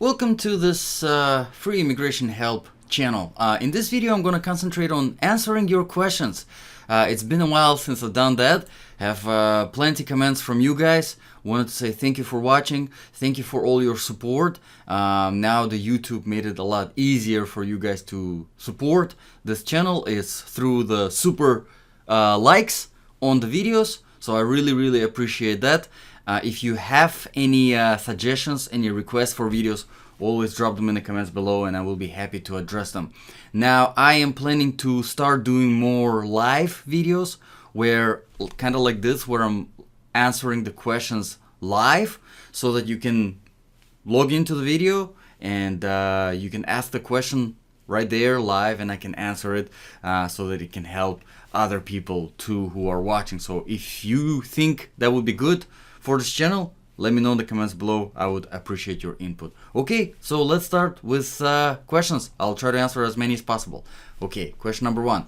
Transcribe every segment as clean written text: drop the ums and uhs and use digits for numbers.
Welcome to this free immigration help channel. In this video I'm going to concentrate on answering your questions. It's been a while since I've done that. Have plenty comments from you guys. Wanted to say thank you for watching. Thank you for all your support. Now the YouTube made it a lot easier for you guys to support this channel. Is through the super likes on the videos. So I really appreciate that. If you have any suggestions, any requests for videos, always drop them in the comments below and I will be happy to address them. Now, I am planning to start doing more live videos where, kind of like this, where I'm answering the questions live so that you can log into the video and you can ask the question right there live and I can answer it so that it can help other people too who are watching. So if you think that would be good for this channel, let me know in the comments below. I would appreciate your input. Okay, so let's start with questions. I'll try to answer as many as possible. Okay, question number 1.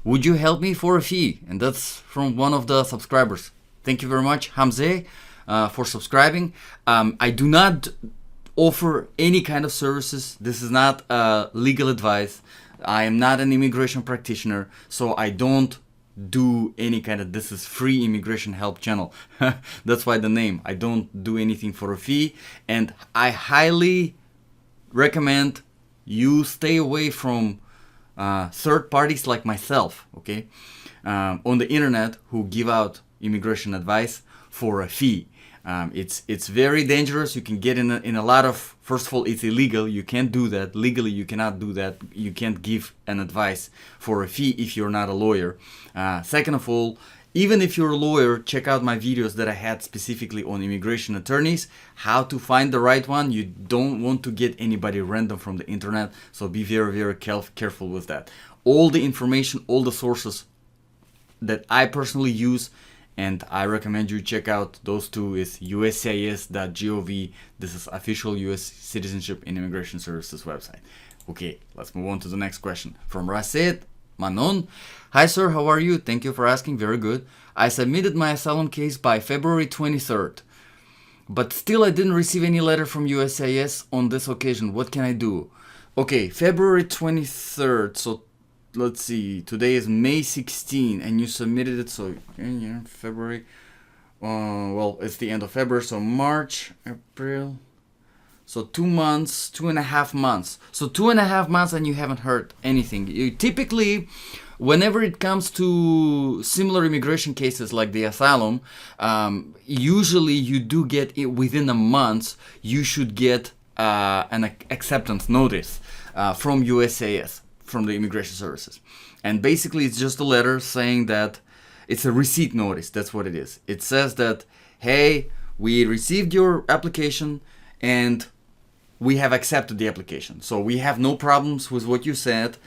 Would you help me for a fee? And that's from one of the subscribers. Thank you very much, Hamze, for subscribing. I do not offer any kind of services. This is not legal advice. I am not an immigration practitioner, so I don't do any kind of, this is free immigration help channel. That's why the name. I don't do anything for a fee, and I highly recommend you stay away from third parties like myself, okay, on the internet, who give out immigration advice for a fee. It's very dangerous. You can get in a lot of, first of all, it's illegal. You can't do that. Legally, you cannot do that. You can't give an advice for a fee if you're not a lawyer. Second of all, even if you're a lawyer, check out my videos that I had specifically on immigration attorneys, how to find the right one. You don't want to get anybody random from the internet, so be very careful with that. All the information, all the sources that I personally use, and I recommend you check out those two, is USCIS.gov. This is official US Citizenship and Immigration Services website. Okay, let's move on to the next question. From Raset Manon. Hi sir, how are you? Thank you for asking. Very good. I submitted my asylum case by February 23rd. But still I didn't receive any letter from USCIS on this occasion. What can I do? Okay, February 23rd. So let's see, today is May 16 and you submitted it, so yeah, February, well, it's the end of February, so March, April, so 2 months, 2.5 months. So 2.5 months and you haven't heard anything. You typically, whenever it comes to similar immigration cases like the asylum, usually you do get it within a month. You should get an acceptance notice from USCIS, from the immigration services. And basically it's just a letter saying that it's a receipt notice. That's what it is. It says that, hey, we received your application and we have accepted the application. So we have no problems with what you said.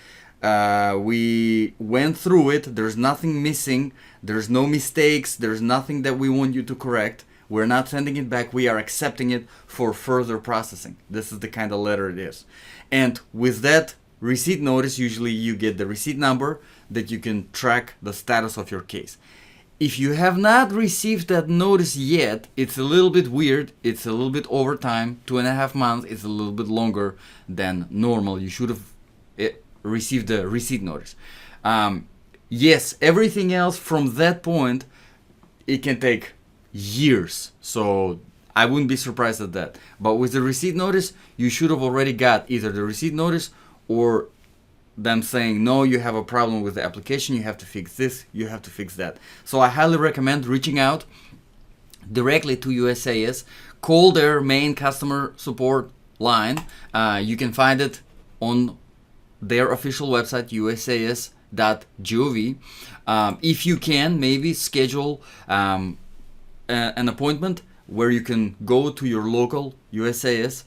We went through it. There's nothing missing. There's no mistakes. There's nothing that we want you to correct. We're not sending it back. We are accepting it for further processing. This is the kind of letter it is. And with that receipt notice, usually you get the receipt number that you can track the status of your case. If you have not received that notice yet, it's a little bit weird. It's a little bit over time. 2.5 months is a little bit longer than normal. You should have received the receipt notice. Yes, everything else from that point, it can take years. So I wouldn't be surprised at that. But with the receipt notice, you should have already got either the receipt notice or them saying, no, you have a problem with the application, you have to fix this, you have to fix that. So I highly recommend reaching out directly to USCIS. Call their main customer support line. You can find it on their official website, uscis.gov. If you can, maybe schedule an appointment where you can go to your local USCIS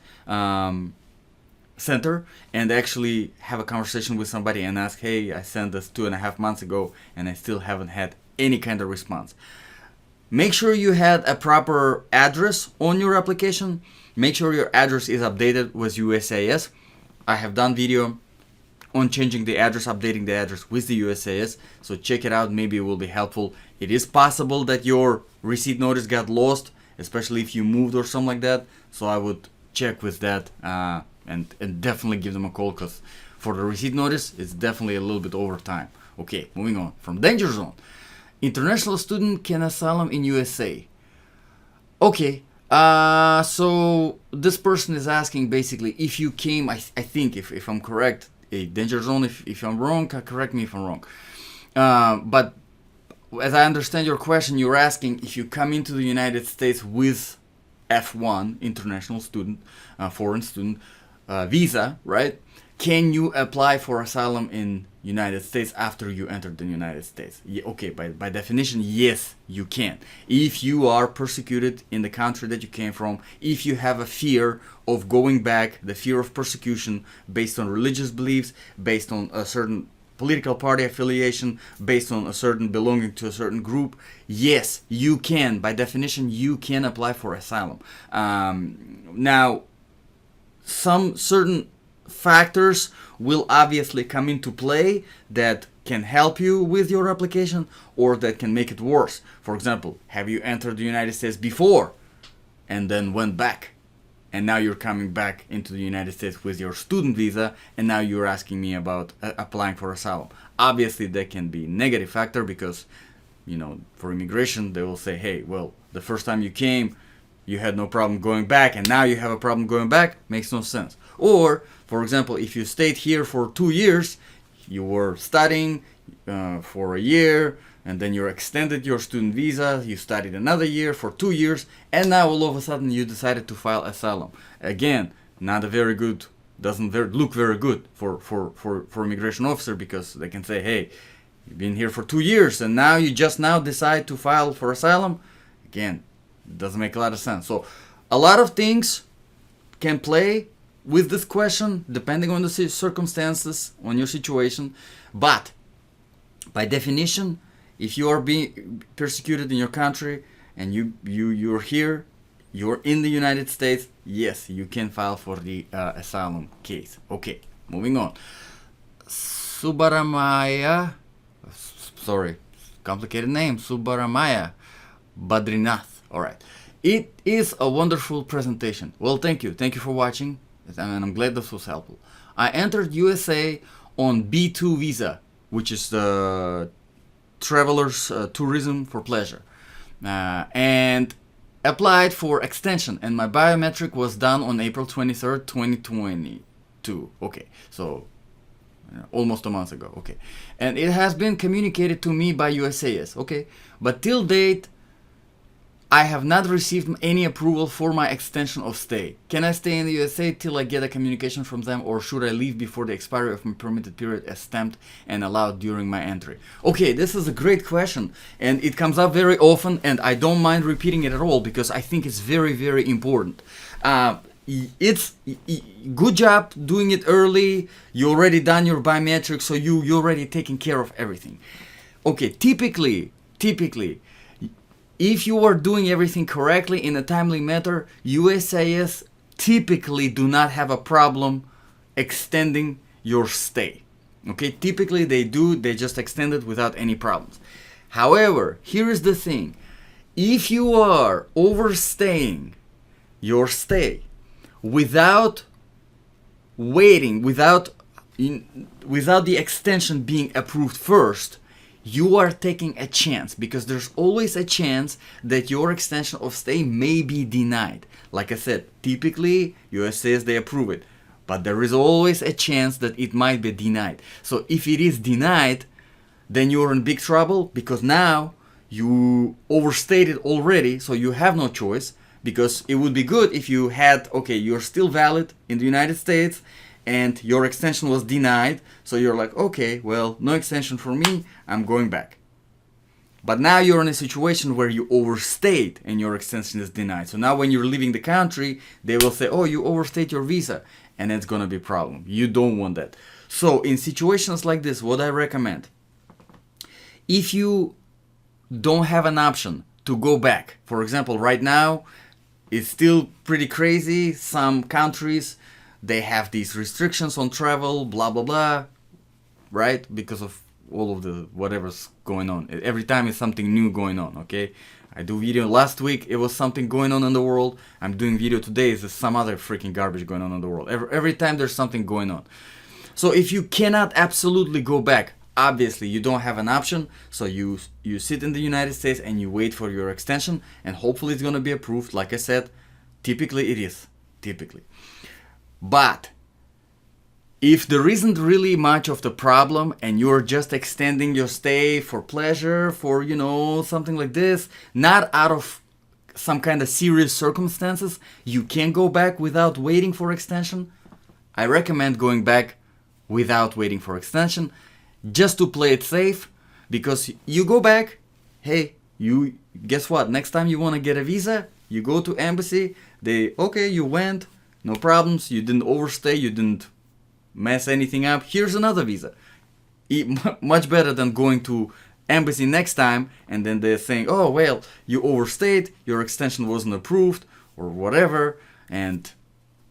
center and actually have a conversation with somebody and ask, hey, I sent this 2.5 months ago and I still haven't had any kind of response. Make sure you had a proper address on your application. Make sure your address is updated with USCIS. I have done video on changing the address, updating the address with the USCIS, so check it out. Maybe it will be helpful. It is possible that your receipt notice got lost, especially if you moved or something like that. So I would check with that and definitely give them a call, because for the receipt notice, it's definitely a little bit over time. Okay, moving on. From danger zone. International student can asylum in USA. Okay, so this person is asking basically if you came, I think if I'm correct, a danger zone. If I'm wrong, correct me if I'm wrong. But as I understand your question, you're asking if you come into the United States with F1, international student, foreign student visa, right? Can you apply for asylum in United States after you entered the United States? Yeah, okay, by definition, yes, you can. If you are persecuted in the country that you came from, if you have a fear of going back, the fear of persecution based on religious beliefs, based on a certain political party affiliation, based on a certain belonging to a certain group, yes, you can. By definition, you can apply for asylum. Now, some certain factors will obviously come into play that can help you with your application or that can make it worse. For example, have you entered the United States before and then went back, and now you're coming back into the United States with your student visa, and now you're asking me about applying for asylum? Obviously that can be a negative factor, because for immigration they will say, hey, well, the first time you came you had no problem going back, and now you have a problem going back. Makes no sense. Or, for example, if you stayed here for 2 years, you were studying for a year, and then you extended your student visa, you studied another year for 2 years, and now all of a sudden you decided to file asylum. Again, not a very good, doesn't look very good for immigration officer, because they can say, hey, you've been here for 2 years and now you just now decide to file for asylum. Again, it doesn't make a lot of sense. So a lot of things can play with this question depending on the circumstances, on your situation. But by definition, if you are being persecuted in your country and you're here, you're in the United States, yes, you can file for the asylum case. Okay, moving on. Subaramaya, sorry, complicated name, Subaramaya Badrinath. All right. It is a wonderful presentation. Well, thank you. Thank you for watching, and I'm glad this was helpful. I entered USA on B2 visa, which is the traveler's tourism for pleasure, and applied for extension, and my biometric was done on April 23rd, 2022. Okay, so almost a month ago. Okay, and it has been communicated to me by USCIS. Okay, but till date I have not received any approval for my extension of stay. Can I stay in the USA till I get a communication from them, or should I leave before the expiry of my permitted period as stamped and allowed during my entry? Okay, this is a great question, and it comes up very often, and I don't mind repeating it at all because I think it's very, very important. It's good job doing it early. You already done your biometrics, so you already taken care of everything. Okay, typically, if you are doing everything correctly in a timely manner, USCIS typically do not have a problem extending your stay. Okay, typically they do, they just extend it without any problems. However, here is the thing. If you are overstaying your stay without waiting, without the extension being approved first, you are taking a chance, because there's always a chance that your extension of stay may be denied. Like I said, typically USCIS they approve it, but there is always a chance that it might be denied. So if it is denied, then you're in big trouble, because now you overstayed it already, so you have no choice. Because it would be good if you had, okay, you're still valid in the United States and your extension was denied, so you're like, okay, well, no extension for me, I'm going back. But now you're in a situation where you overstayed and your extension is denied. So now when you're leaving the country, they will say, oh, you overstayed your visa, and it's gonna be a problem. You don't want that. So in situations like this, what I recommend, if you don't have an option to go back, for example, right now, it's still pretty crazy. Some countries, they have these restrictions on travel, blah, blah, blah, right? Because of all of the whatever's going on. Every time is something new going on, okay? I do video last week, it was something going on in the world. I'm doing video today, it's some other freaking garbage going on in the world. Every time there's something going on. So if you cannot absolutely go back, obviously you don't have an option, so you sit in the United States and you wait for your extension, and hopefully it's going to be approved. Like I said, typically it is, typically. But if there isn't really much of the problem and you're just extending your stay for pleasure, for, you know, something like this, not out of some kind of serious circumstances, you can go back without waiting for extension, I recommend going back without waiting for extension, just to play it safe. Because you go back, hey, you guess what, next time you want to get a visa, you go to embassy, okay, you went, no problems, you didn't overstay, you didn't mess anything up, here's another visa. Much better than going to embassy next time and then they're saying, oh well, you overstayed, your extension wasn't approved or whatever, and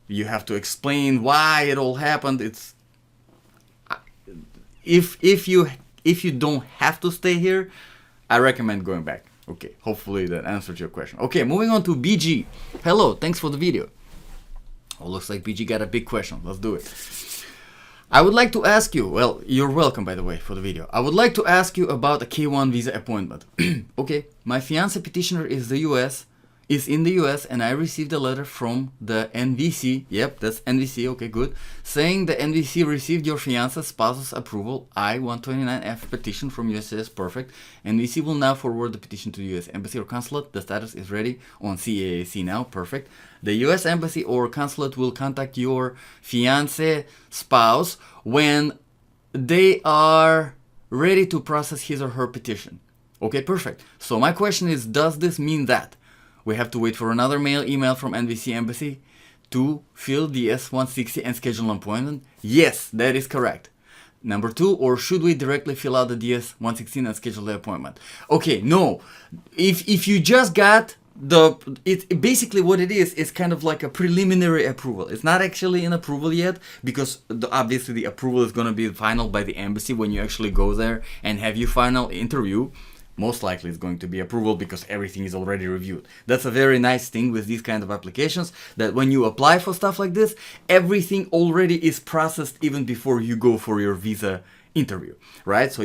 you have to explain why it all happened. It's if you don't have to stay here, I recommend going back. Okay, hopefully that answers your question. Okay, moving on to BG. Hello, thanks for the video. Oh, looks like BG got a big question. Let's do it. I would like to ask you, well, you're welcome by the way for the video. I would like to ask you about a K1 visa appointment. Okay, my fiance petitioner is in the US, and I received a letter from the NVC, yep, that's NVC, okay, good, saying the NVC received your fiance's spouse's approval, I-129F petition from USCIS, perfect. NVC will now forward the petition to the US Embassy or Consulate. The status is ready on CAAC now, perfect. The US Embassy or Consulate will contact your fiance spouse when they are ready to process his or her petition. Okay, perfect. So my question is, does this mean that we have to wait for another email from NVC Embassy to fill the S-160 and schedule an appointment? Yes, that is correct. Number 2, or should we directly fill out the DS-116 and schedule the appointment? Okay, no. If you just got basically what it is kind of like a preliminary approval. It's not actually an approval yet, because obviously the approval is going to be final by the embassy when you actually go there and have your final interview. Most likely it's going to be approval because everything is already reviewed. That's a very nice thing with these kind of applications, that when you apply for stuff like this, everything already is processed even before you go for your visa interview, right? So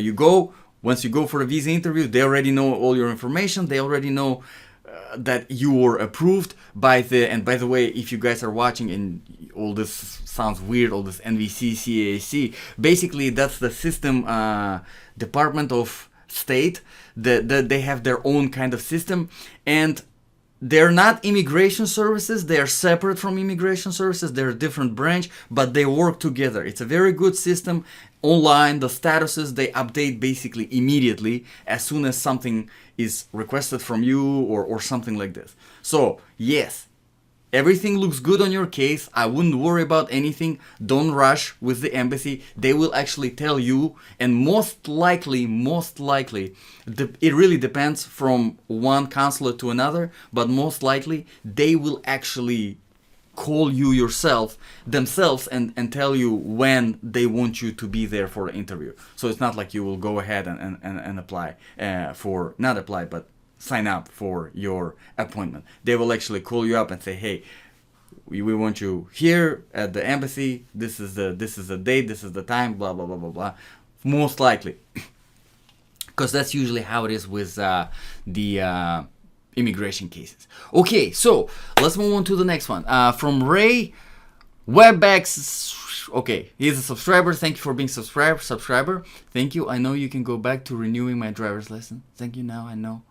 once you go for the visa interview, they already know all your information, they already know that you were approved and by the way, if you guys are watching and all this sounds weird, all this NVC, CAC, basically that's the system Department of State, that they have their own kind of system, and they're not immigration services, they are separate from immigration services, they're a different branch, but they work together. It's a very good system. Online, the statuses, they update basically immediately as soon as something is requested from you or something like this. So yes, everything looks good on your case. I wouldn't worry about anything. Don't rush with the embassy. They will actually tell you, and most likely, it really depends from one consulate to another, but most likely they will actually call you themselves and tell you when they want you to be there for an interview. So it's not like you will go ahead and apply but sign up for your appointment. They will actually call you up and say, hey, we want you here at the embassy, this is the date, this is the time, blah blah blah blah blah. Most likely, because that's usually how it is with the immigration cases. Okay, so let's move on to the next one. From Ray Webex. Okay, he's a subscriber. Thank you for being subscriber. Thank you. I know you can go back to renewing my driver's license. Thank you. Now I know.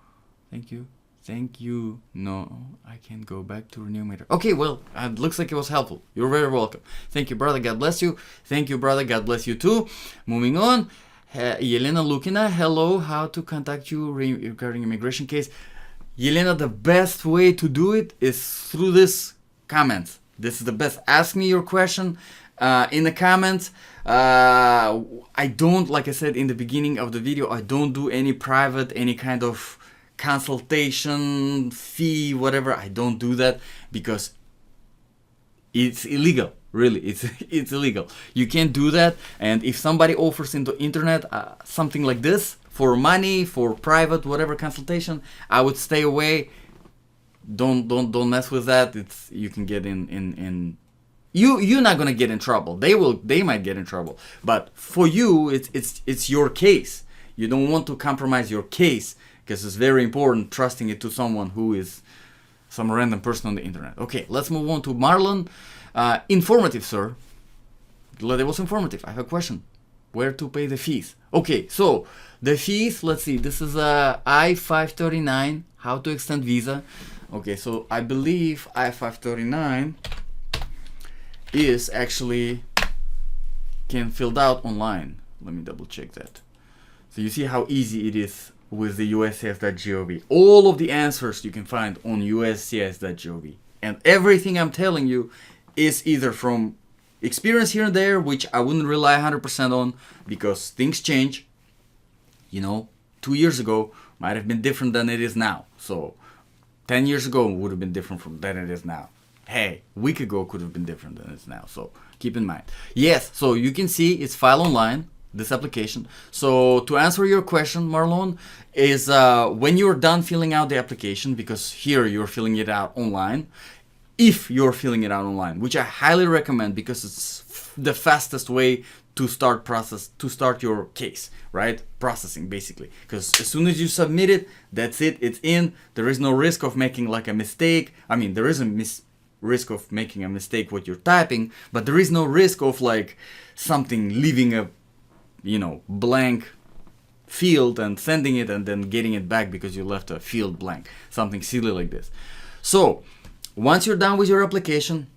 Thank you. No, I can go back to renew my... Okay, well, it looks like it was helpful. You're very welcome. Thank you, brother. God bless you. Thank you, brother. God bless you too. Moving on. Yelena Lukina. Hello. How to contact you regarding immigration case? Yelena, the best way to do it is through this comments. This is the best. Ask me your question in the comments. I don't, like I said in the beginning of the video, I don't do any private, any kind of consultation fee, whatever. I don't do that because it's illegal. Really, it's illegal. You can't do that. And if somebody offers into internet something like this for money, for private, whatever consultation, I would stay away. Don't mess with that. You can get in. You're not gonna get in trouble. They might get in trouble. But for you, it's your case. You don't want to compromise your case because it's very important trusting it to someone who is some random person on the internet. Okay, let's move on to Marlon. Informative, sir. That was informative. I have a question. Where to pay the fees? Okay, so the fees, let's see. This is I-539, how to extend visa. Okay, so I believe I-539 is actually can filled out online. Let me double check that. So you see how easy it is with the USCIS.gov. All of the answers you can find on USCIS.gov. And everything I'm telling you is either from experience here and there, which I wouldn't rely 100% on because things change. 2 years ago might have been different than it is now. So 10 years ago would have been different than it is now. Hey, a week ago could have been different than it is now. So keep in mind. Yes, so you can see it's file online, this application. So to answer your question, Marlon, is when you're done filling out the application, because here you're filling it out online, if you're filling it out online, which I highly recommend because it's the fastest way to start your case, right? Processing basically, because as soon as you submit it, that's it, it's in. There is no risk of making like a mistake. I mean, there is a risk of making a mistake what you're typing, but there is no risk of like something leaving a blank field and sending it and then getting it back because you left a field blank, something silly like this. So once you're done with your application,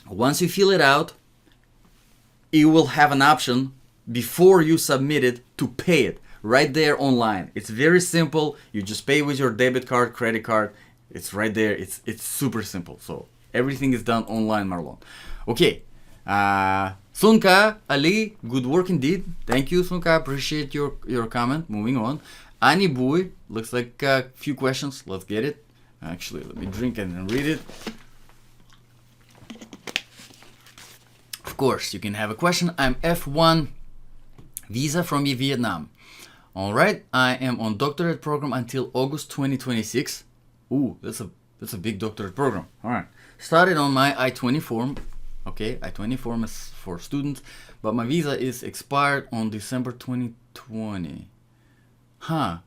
once you fill it out, you will have an option before you submit it to pay it right there online. It's very simple. You just pay with your debit card, credit card. It's right there. It's super simple. So everything is done online, Marlon. Okay. Sunka Ali, good work indeed. Thank you, Sunka. Appreciate your comment. Moving on. Ani Bui, looks like a few questions. Let's get it. Actually, let me drink it and read it. Of course, you can have a question. I'm F1 visa from Vietnam. All right, I am on doctorate program until August 2026. Ooh, that's a big doctorate program. All right, started on my I-20 form. Okay, I-20 form is for students, but my visa is expired on December 2020. Huh?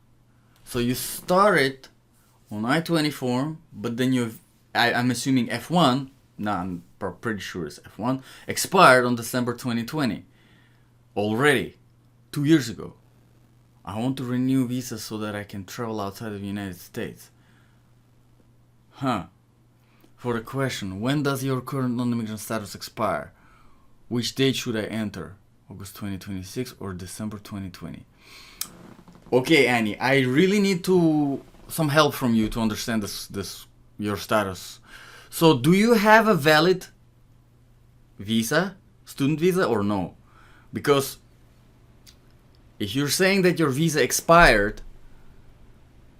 So you started on I-20 form, but then I'm assuming F1. No, I'm pretty sure it's F1. Expired on December 2020. Already, 2 years ago. I want to renew visa so that I can travel outside of the United States. Huh. For the question, when does your current non-immigrant status expire? Which date should I enter? August 2026 or December 2020? Okay, Annie, I really need some help from you to understand your status. So do you have a valid visa, student visa, or no? Because if you're saying that your visa expired,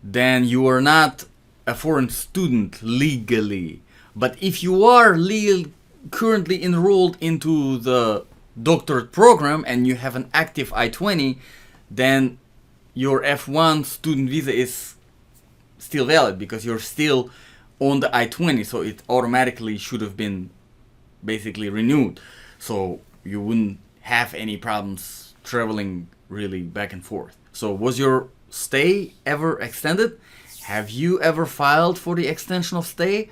then you are not a foreign student legally. But if you are currently enrolled into the doctorate program and you have an active I-20, then your F1 student visa is still valid because you're still on the I-20, so it automatically should have been basically renewed. So you wouldn't have any problems traveling really back and forth. So was your stay ever extended? Have you ever filed for the extension of stay?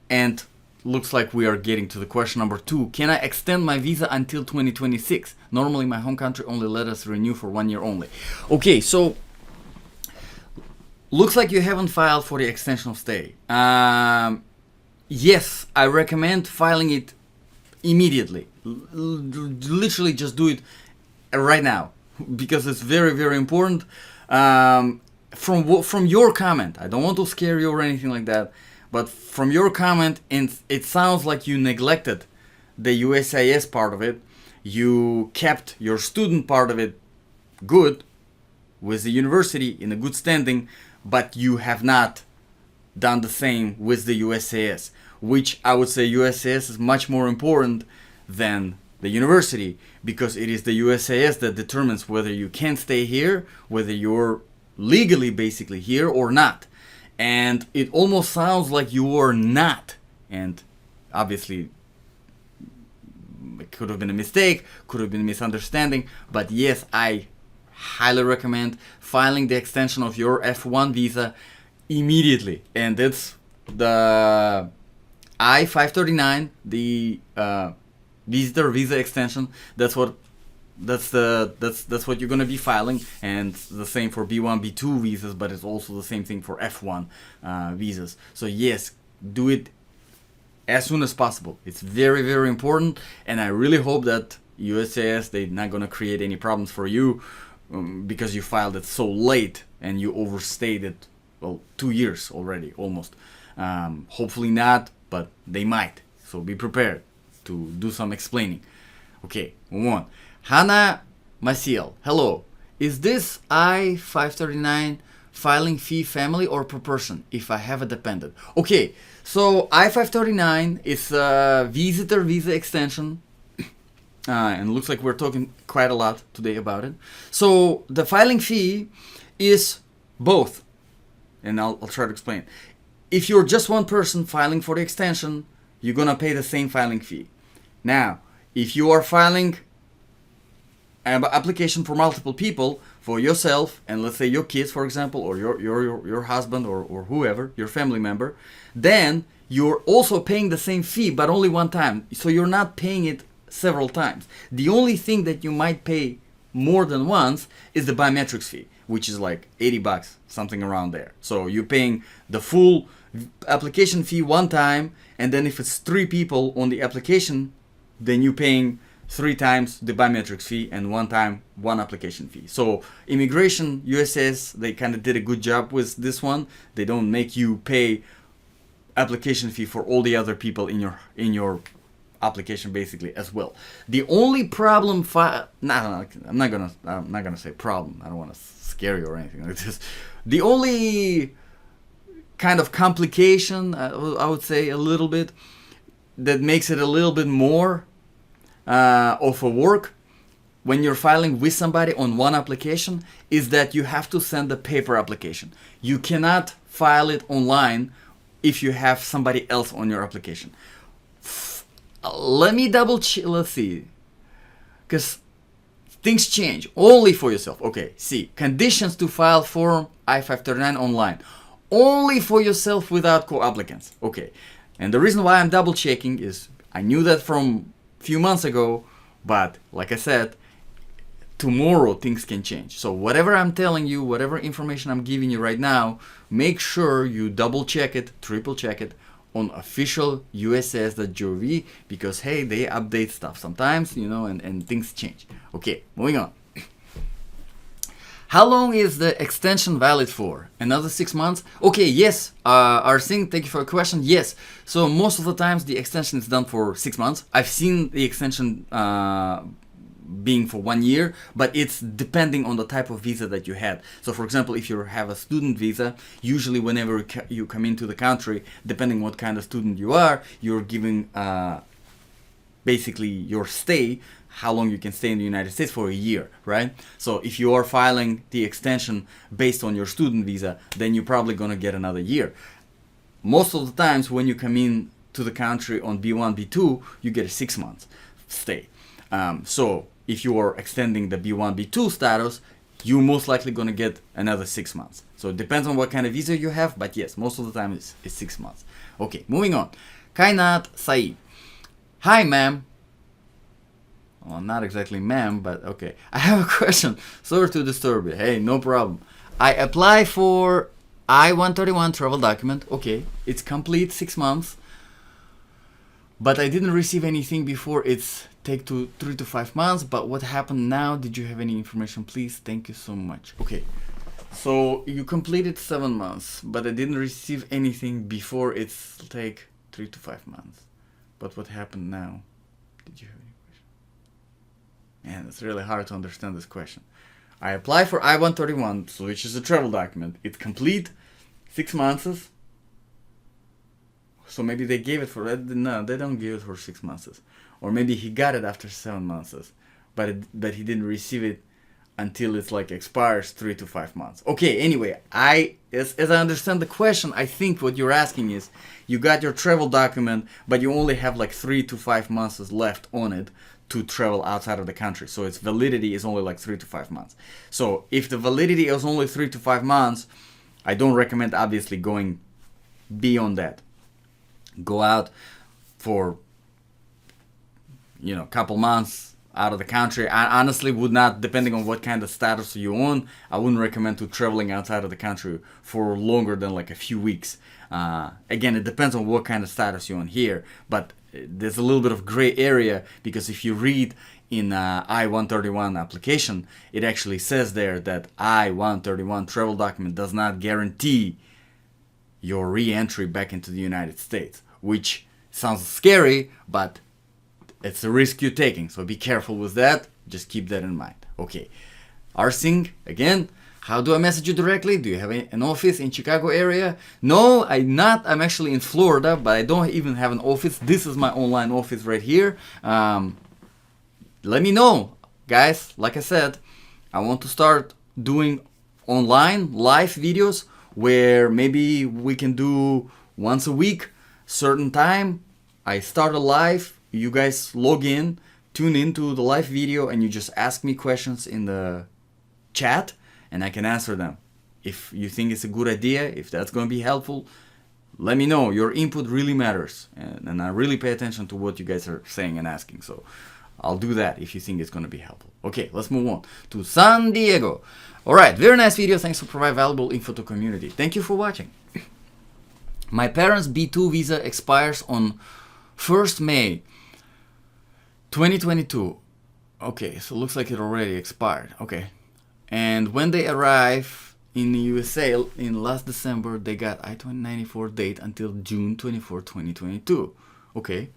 And looks like we are getting to the question number 2. Can I extend my visa until 2026? Normally my home country only let us renew for 1 year only. Okay, so looks like you haven't filed for the extension of stay. Yes, I recommend filing it immediately. Literally just do it right now because it's very, very important. From your comment, I don't want to scare you or anything like that, but from your comment, it sounds like you neglected the USCIS part of it. You kept your student part of it good with the university in a good standing, but you have not done the same with the USCIS, which I would say USCIS is much more important than the university, because it is the USCIS that determines whether you can stay here, whether you're legally basically here or not. And it almost sounds like you are not. And obviously, it could have been a mistake, could have been a misunderstanding, but yes, I highly recommend filing the extension of your F1 visa immediately. And it's the I-539, the visitor visa extension. That's what you're gonna be filing, and the same for B1, B2 visas, but it's also the same thing for F1 visas. So yes, do it as soon as possible. It's very, very important, and I really hope that USCIS, they're not gonna create any problems for you because you filed it so late and you overstayed it, well, 2 years already, almost. Hopefully not, but they might. So be prepared to do some explaining. Okay, move on. Hannah Maciel, hello. Is this I-539 filing fee family or per person if I have a dependent? Okay, so I-539 is a visitor visa extension. And it looks like we're talking quite a lot today about it. So the filing fee is both. And I'll try to explain. If you're just one person filing for the extension, you're going to pay the same filing fee. Now, if you are filing an application for multiple people, for yourself, and let's say your kids, for example, or your husband or whoever, your family member, then you're also paying the same fee, but only one time. So you're not paying it several times. The only thing that you might pay more than once is the biometrics fee, which is like $80, something around there. So you're paying the full application fee one time, and then if it's 3 people on the application, then you're paying 3 times the biometrics fee and 1 time 1 application fee. So immigration, USCIS, they kind of did a good job with this one. They don't make you pay application fee for all the other people in your application basically as well. The only problem, I'm not gonna say problem. I don't want to scare you or anything like this. The only kind of complication, I would say a little bit, that makes it a little bit more of a work when you're filing with somebody on one application is that you have to send a paper application. You cannot file it online if you have somebody else on your application. Let me double check. Let's see, because things change only for yourself. Okay, see, conditions to file form I-539 online, only for yourself without co-applicants. Okay, and the reason why I'm double checking is I knew that from a few months ago, but like I said, tomorrow things can change. So whatever I'm telling you, whatever information I'm giving you right now, make sure you double check it, triple check it on official USCIS.gov, because hey, they update stuff sometimes, and things change. Okay, moving on. How long is the extension valid for? Another 6 months? Okay, yes. Arsing, thank you for your question. Yes. So most of the times the extension is done for 6 months. I've seen the extension being for 1 year, but it's depending on the type of visa that you had. So for example, if you have a student visa, usually whenever you come into the country, depending what kind of student you are, you're giving basically your stay, how long you can stay in the United States, for a year, right? So if you are filing the extension based on your student visa, then you're probably going to get another year. Most of the times when you come in to the country on B1, B2, you get a 6 months stay. So if you are extending the B1, B2 status, you're most likely going to get another 6 months. So it depends on what kind of visa you have, but yes, most of the time it's 6 months. Okay, moving on. Kainat Saeed. Hi, ma'am. Well, not exactly ma'am, but okay. I have a question. Sorry to disturb you. Hey, no problem. I apply for I-131 travel document. Okay, it's complete 6 months. But I didn't receive anything before. It's take 3 to 5 months. But what happened now? Did you have any information, please? Thank you so much. Okay, so you completed 7 months, but I didn't receive anything before. It's take 3 to 5 months. But what happened now? Did you have any question? Man, it's really hard to understand this question. I apply for I-131, which is a travel document. It's complete 6 months. So maybe they gave it for, no, they don't give it for 6 months. Or maybe he got it after 7 months, but he didn't receive it until it's like expires 3 to 5 months. Okay, anyway, as I understand the question, I think what you're asking is, you got your travel document, but you only have like 3 to 5 months left on it to travel outside of the country. So its validity is only like 3 to 5 months. So if the validity is only 3 to 5 months, I don't recommend obviously going beyond that. Go out for, you know, a couple months out of the country. I honestly would not, depending on what kind of status you're on, I wouldn't recommend to traveling outside of the country for longer than like a few weeks. Again, it depends on what kind of status you're on here, but there's a little bit of gray area, because if you read in I-131 application, it actually says there that I-131 travel document does not guarantee your re-entry back into the United States, which sounds scary, but it's a risk you're taking, so be careful with that. Just keep that in mind. Okay, Arsing, again, how do I message you directly? Do you have an office in Chicago area? No, I'm not. I'm actually in Florida, but I don't even have an office. This is my online office right here. Let me know, guys. Like I said, I want to start doing online live videos where maybe we can do once a week, certain time. I start a live, you guys log in, tune into the live video, and you just ask me questions in the chat, and I can answer them. If you think it's a good idea, if that's going to be helpful, let me know. Your input really matters, and I really pay attention to what you guys are saying and asking. So I'll do that if you think it's going to be helpful. Okay, let's move on to San Diego. All right, very nice video. Thanks for providing valuable info to community. Thank you for watching. My parents' B2 visa expires on 1st May 2022. Okay, so looks like it already expired. Okay. And when they arrive in the USA in last December, they got I-294 date until June 24, 2022. Okay.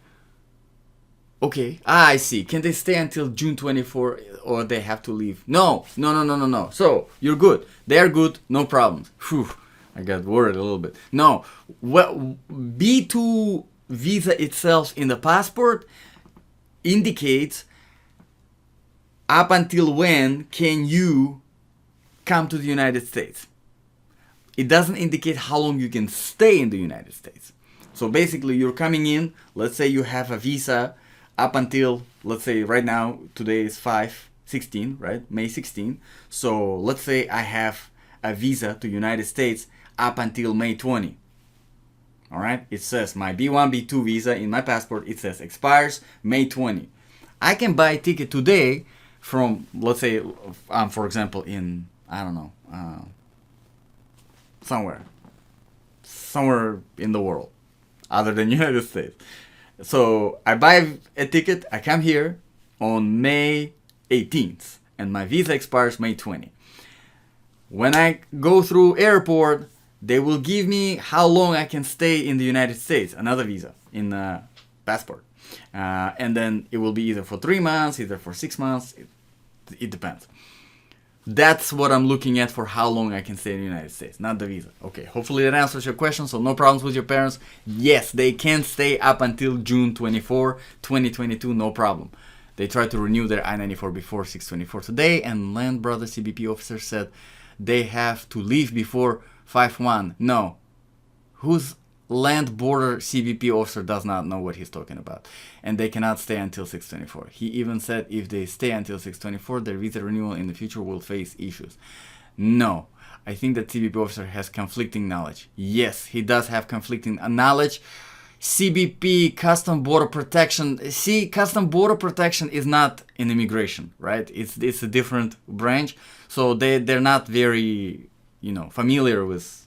Okay. I see. Can they stay until June 24 or they have to leave? No. So, you're good. They are good. No problems. Whew. I got worried a little bit. No. Well, B2 visa itself in the passport indicates up until when can you come to the United States. It doesn't indicate how long you can stay in the United States. So basically you're coming in, let's say you have a visa up until, let's say right now, today is 5/16, right? May 16. So let's say I have a visa to United States up until May 20. All right, it says my B1, B2 visa in my passport, it says expires May 20. I can buy a ticket today from, let's say, for example, in, I don't know, somewhere in the world, other than United States. So I buy a ticket, I come here on May 18th, and my visa expires May 20. When I go through airport, they will give me how long I can stay in the United States, another visa in the passport. And then it will be either for 3 months, either for 6 months, it depends. That's what I'm looking at for how long I can stay in the United States, not the visa. Okay, hopefully that answers your question, so no problems with your parents. Yes, they can stay up until June 24, 2022, no problem. They tried to renew their I-94 before 6/24 today, and Land Brother CBP officer said they have to leave before 5/1. No. Whose land border CBP officer does not know what he's talking about? And they cannot stay until 6/24. He even said if they stay until 6/24, their visa renewal in the future will face issues. No. I think that CBP officer has conflicting knowledge. Yes, he does have conflicting knowledge. CBP, Custom Border Protection. See, Custom Border Protection is not in immigration, right? It's a different branch. So they're not very, familiar with,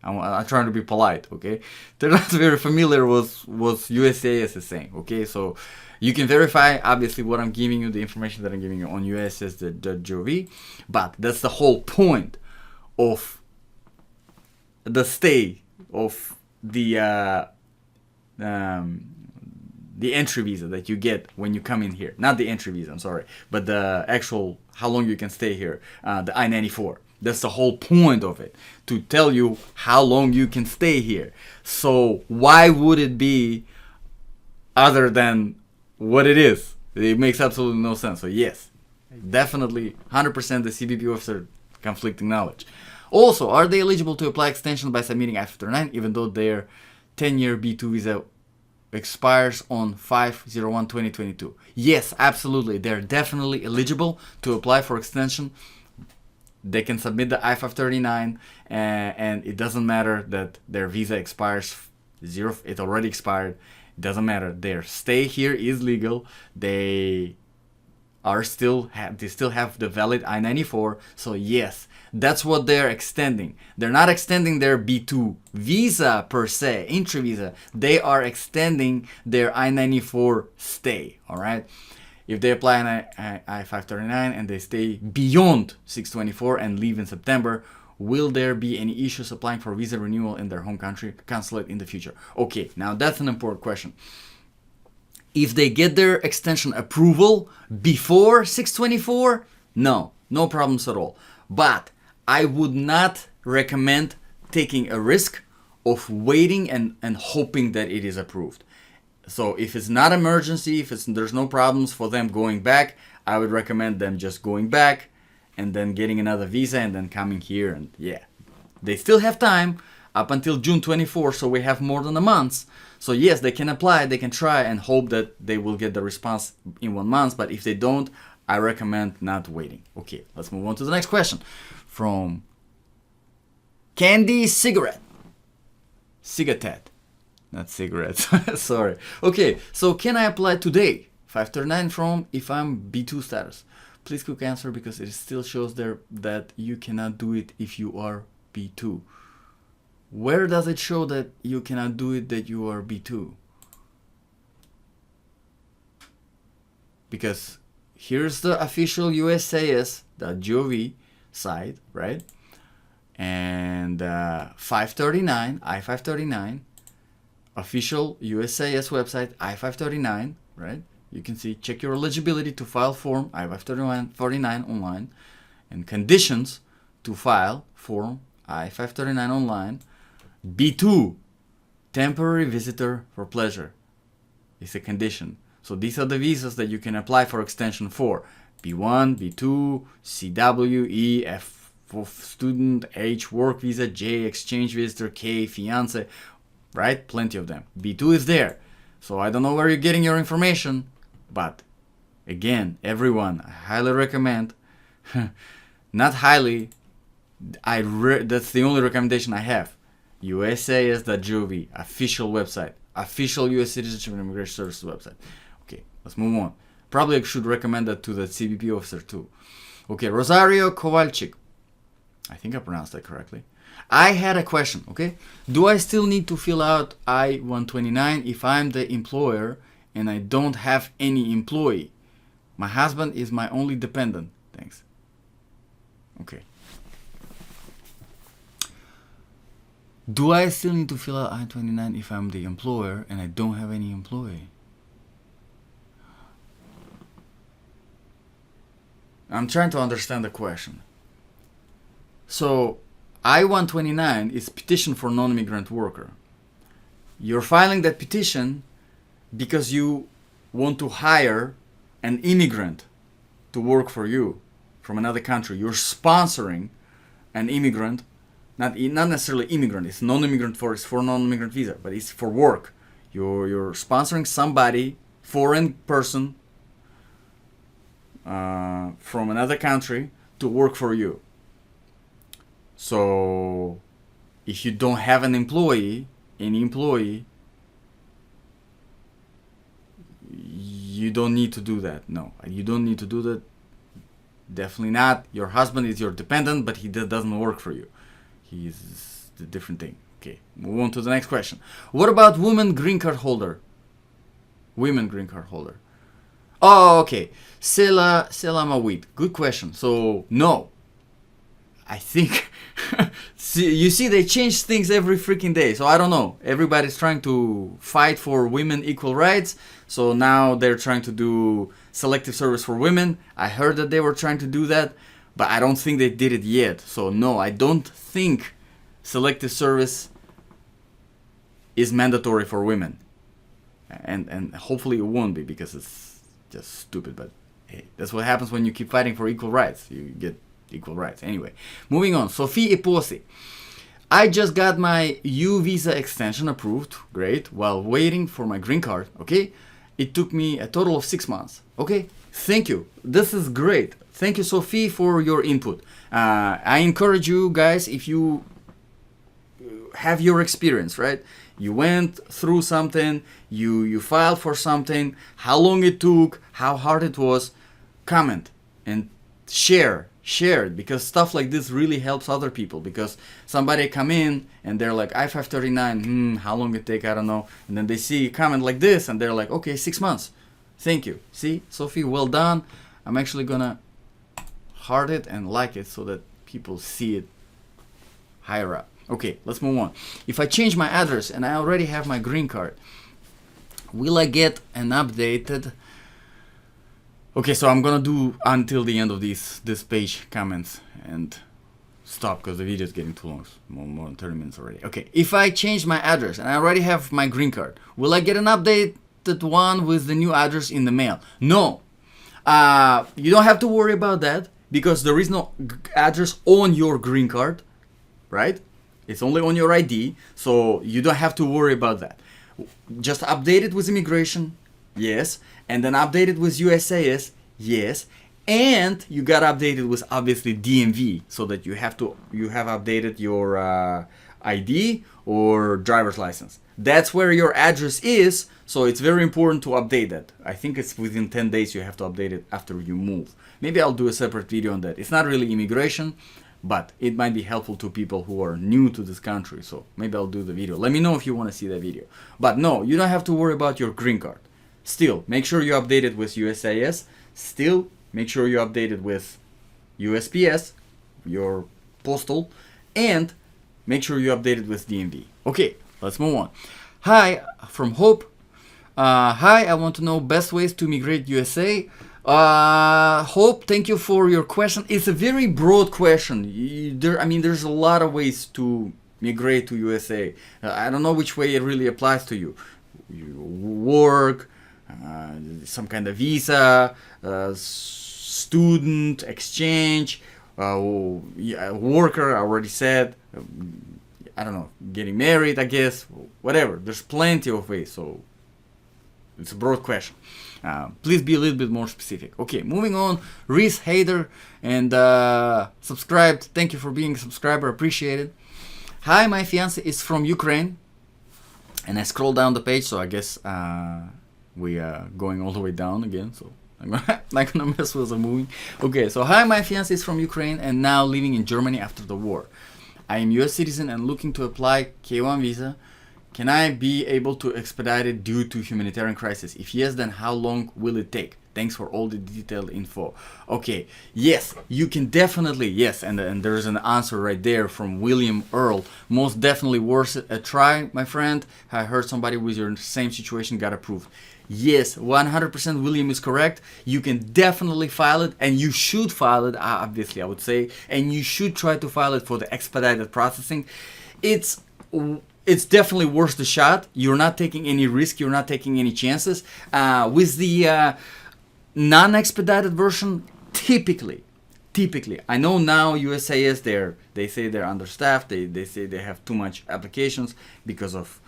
I'm trying to be polite, okay? They're not very familiar with what USCIS is saying, okay? So you can verify, obviously, what I'm giving you, the information that I'm giving you on USCIS.gov, but that's the whole point of the stay of the entry visa that you get when you come in here. Not the entry visa, I'm sorry, but the actual how long you can stay here, the I-94. That's the whole point of it, to tell you how long you can stay here. So why would it be other than what it is? It makes absolutely no sense. So yes, definitely 100% the CBP officer conflicting knowledge. Also, are they eligible to apply extension by submitting I-59 even though their 10-year B2 visa expires on 5/01/2022? Yes, absolutely. They're definitely eligible to apply for extension. They can submit the I-539 and it doesn't matter that their visa expires it already expired. It doesn't matter. Their stay here is legal. They still have the valid I-94. So yes, that's what they're extending. They're not extending their B2 visa per se, entry visa. They are extending their I-94 stay. All right. If they apply an I-539 and they stay beyond 624 and leave in September, will there be any issues applying for visa renewal in their home country consulate in the future? Okay, now that's an important question. If they get their extension approval before 624, no problems at all. But I would not recommend taking a risk of waiting and hoping that it is approved. So if it's not emergency, if there's no problems for them going back, I would recommend them just going back and then getting another visa and then coming here. And yeah, they still have time up until June 24, so we have more than a month. So yes, they can apply, they can try and hope that they will get the response in 1 month. But if they don't, I recommend not waiting. Okay, let's move on to the next question from Candy Cigarette. Not cigarettes. Sorry. Okay, so can I apply today? 539 from if I'm B2 status. Please quick answer because it still shows there that you cannot do it if you are B2. Where does it show that you cannot do it that you are B2? Because here's the official USCIS.gov site, right? And 539, I-539, official USCIS website, I-539, right? You can see, check your eligibility to file form I-549 online and conditions to file form I-539 online. B2, temporary visitor for pleasure, is a condition. So these are the visas that you can apply for extension for. B1, B2, CW, E, F for student, H work visa, J exchange visitor, K fiance, right? Plenty of them. B2 is there. So I don't know where you're getting your information, but again, everyone, I highly recommend, not highly, that's the only recommendation I have. USCIS.gov, official website, official U.S. Citizenship and Immigration Services website. Okay, let's move on. Probably I should recommend that to the CBP officer too. Okay, Rosario Kowalczyk. I think I pronounced that correctly. I had a question, okay? Do I still need to fill out I-129 if I'm the employer and I don't have any employee? My husband is my only dependent. Thanks. Okay. Do I still need to fill out I-29 if I'm the employer and I don't have any employee? I'm trying to understand the question. So, I-129 is petition for non-immigrant worker. You're filing that petition because you want to hire an immigrant to work for you from another country. You're sponsoring an immigrant. Not necessarily immigrant, it's non-immigrant it's for non-immigrant visa, but it's for work. You're sponsoring somebody, foreign person from another country to work for you. So if you don't have any employee, you don't need to do that. No, you don't need to do that. Definitely not. Your husband is your dependent, but he doesn't work for you. He's a different thing. Okay, move on to the next question. What about women green card holder? Women green card holder. Oh, okay. Sela Mawit. Good question. So, no. I think... you see, they change things every freaking day. So, I don't know. Everybody's trying to fight for women equal rights. So, now they're trying to do selective service for women. I heard that they were trying to do that. but I don't think they did it yet. So no, I don't think selective service is mandatory for women, and hopefully it won't be, because it's just stupid. But hey, that's what happens when you keep fighting for equal rights. You get equal rights. Anyway, moving on. Sophie Eposi. I just got my U visa extension approved, great, while waiting for my green card, okay? It took me a total of 6 months, okay? Thank you. This is great. Thank you, Sophie, for your input. I encourage you guys, if you have your experience, right? You went through something, you filed for something, how long it took, how hard it was, comment and share it, because stuff like this really helps other people. Because somebody come in and they're like, I-539, how long it take, I don't know, and then they see a comment like this and they're like, okay, 6 months. Thank you. See, Sophie, well done. I'm actually gonna heart it and like it so that people see it higher up. Okay, let's move on. If I change my address and I already have my green card, will I get an updated? Okay, so I'm gonna do until the end of this page comments and stop, because the video is getting too long. More than 30 minutes already. Okay, if I change my address and I already have my green card, will I get an updated one with the new address in the mail? No. You don't have to worry about that, because there is no address on your green card, right? It's only on your ID, so you don't have to worry about that. Just update it with immigration, yes, and then update it with USCIS, yes, and you got updated with obviously DMV, so that you have updated your ID or driver's license. That's where your address is, so it's very important to update that. I think it's within 10 days you have to update it after you move. Maybe I'll do a separate video on that. It's not really immigration, but it might be helpful to people who are new to this country, so maybe I'll do the video. Let me know if you want to see that video. But no, you don't have to worry about your green card. Still, make sure you update it with USCIS. Still, make sure you update it with USPS, your postal, and make sure you update it with DMV. Okay, let's move on. Hi, from Hope. Hi, I want to know best ways to migrate USA. Hope, thank you for your question. It's a very broad question. There's a lot of ways to migrate to USA. I don't know which way it really applies to you. You work, some kind of visa, student, exchange, worker, I already said. I don't know, getting married, I guess, whatever. There's plenty of ways, so it's a broad question. Please be a little bit more specific. Okay, moving on. Reese Hader and subscribed. Thank you for being a subscriber. Appreciate it. Hi, my fiance is from Ukraine. And I scroll down the page, so I guess we are going all the way down again. So I'm not gonna mess with the moving. Okay, so hi, my fiance is from Ukraine and now living in Germany after the war. I am US citizen and looking to apply K1 visa. Can I be able to expedite it due to humanitarian crisis? If yes, then how long will it take? Thanks for all the detailed info. Okay, yes, you can definitely, yes, and there's an answer right there from William Earl. Most definitely worth a try, my friend. I heard somebody with your same situation got approved. Yes, 100% William is correct. You can definitely file it, and you should file it, obviously, I would say, and you should try to file it for the expedited processing. It's definitely worth the shot. You're not taking any risk. You're not taking any chances. With the non-expedited version, typically, I know now USCIS, they say they're understaffed. They say they have too much applications because of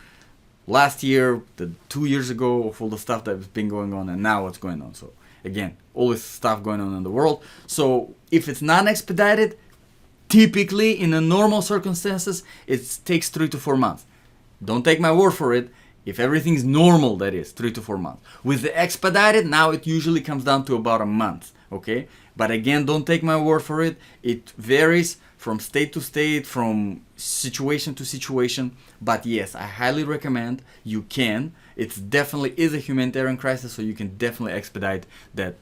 last year, 2 years ago, of all the stuff that's been going on, and now what's going on. So again, all this stuff going on in the world. So if it's non-expedited, typically in the normal circumstances, it takes 3 to 4 months. Don't take my word for it. If everything's normal, that is 3 to 4 months. With the expedited, now it usually comes down to about a month. Okay, but again, don't take my word for it. It varies from state to state, from situation to situation. But yes, I highly recommend you can. It definitely is a humanitarian crisis, so you can definitely expedite that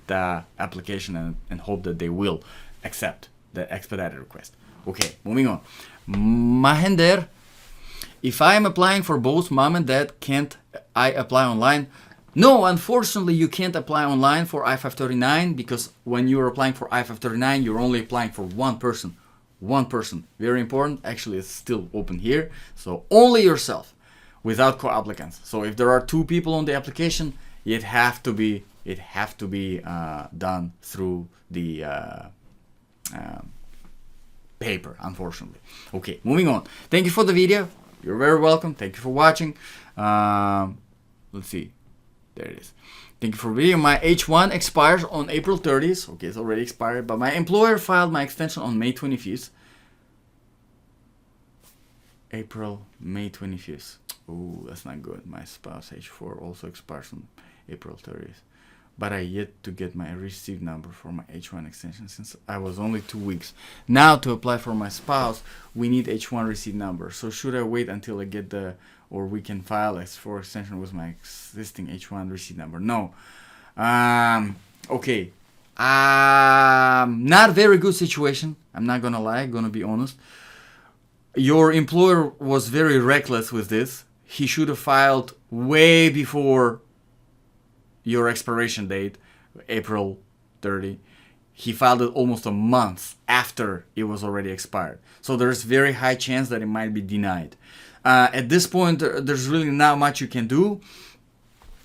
application and hope that they will accept the expedited request. Okay, moving on. Mahender. If I am applying for both mom and dad, can't I apply online? No, unfortunately, you can't apply online for I-539 because when you're applying for I-539, you're only applying for one person. One person. Very important. Actually, it's still open here. So only yourself, without co-applicants. So if there are two people on the application, it have to be done through the paper, unfortunately. Okay, moving on. Thank you for the video. You're very welcome. Thank you for watching. Let's see. There it is. Thank you for video. My H1 expires on April 30th. Okay, it's already expired, but my employer filed my extension on May 25th. May 25th. Oh, that's not good. My spouse H4 also expires on April 30th. But I yet to get my receipt number for my H1 extension since I was only 2 weeks. Now to apply for my spouse, we need H1 receipt number. So should I wait until I get or we can file S4 extension with my existing H1 receipt number? No. Okay. Not very good situation. I'm not gonna lie, gonna be honest. Your employer was very reckless with this. He should have filed way before your expiration date, April 30. He filed it almost a month after it was already expired. So there's very high chance that it might be denied. At this point, there's really not much you can do.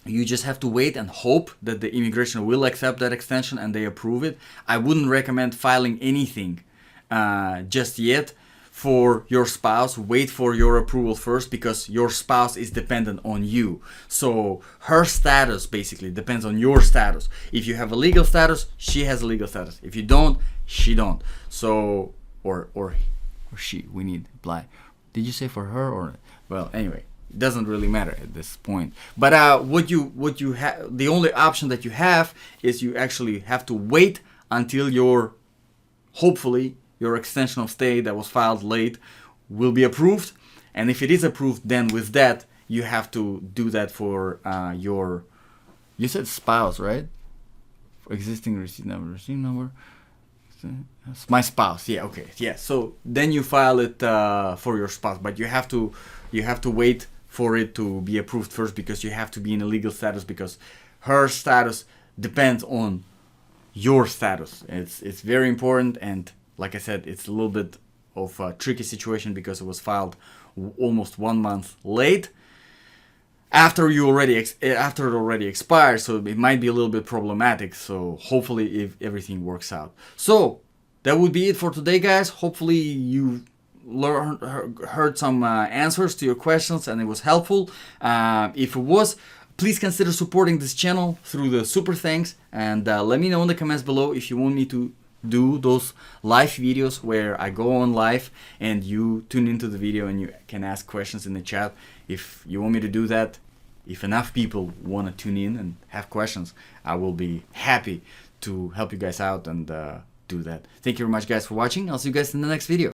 You just have to wait and hope that the immigration will accept that extension and they approve it. I wouldn't recommend filing anything just yet for your spouse. Wait for your approval first because your spouse is dependent on you. So her status basically depends on your status. If you have a legal status, she has a legal status. If you don't, she don't. So or she, we need apply. Did you say for her or? Well, anyway, it doesn't really matter at this point. But what you have, the only option that you have is you actually have to wait until hopefully your extension of stay that was filed late will be approved. And if it is approved, then with that, you have to do that for you said spouse, right? For existing receipt number. My spouse, yeah, okay, yeah. So then you file it for your spouse, but you have to wait for it to be approved first because you have to be in a legal status because her status depends on your status. It's very important, and like I said, it's a little bit of a tricky situation because it was filed almost 1 month late after it already expired, so it might be a little bit problematic. So hopefully if everything works out. So that would be it for today, guys. Hopefully you heard some answers to your questions and it was helpful. If it was, please consider supporting this channel through the super thanks, and let me know in the comments below if you want me to do those live videos where I go on live and you tune into the video and you can ask questions in the chat. If you want me to do that, if enough people want to tune in and have questions, I will be happy to help you guys out and do that. Thank you very much, guys, for watching. I'll see you guys in the next video.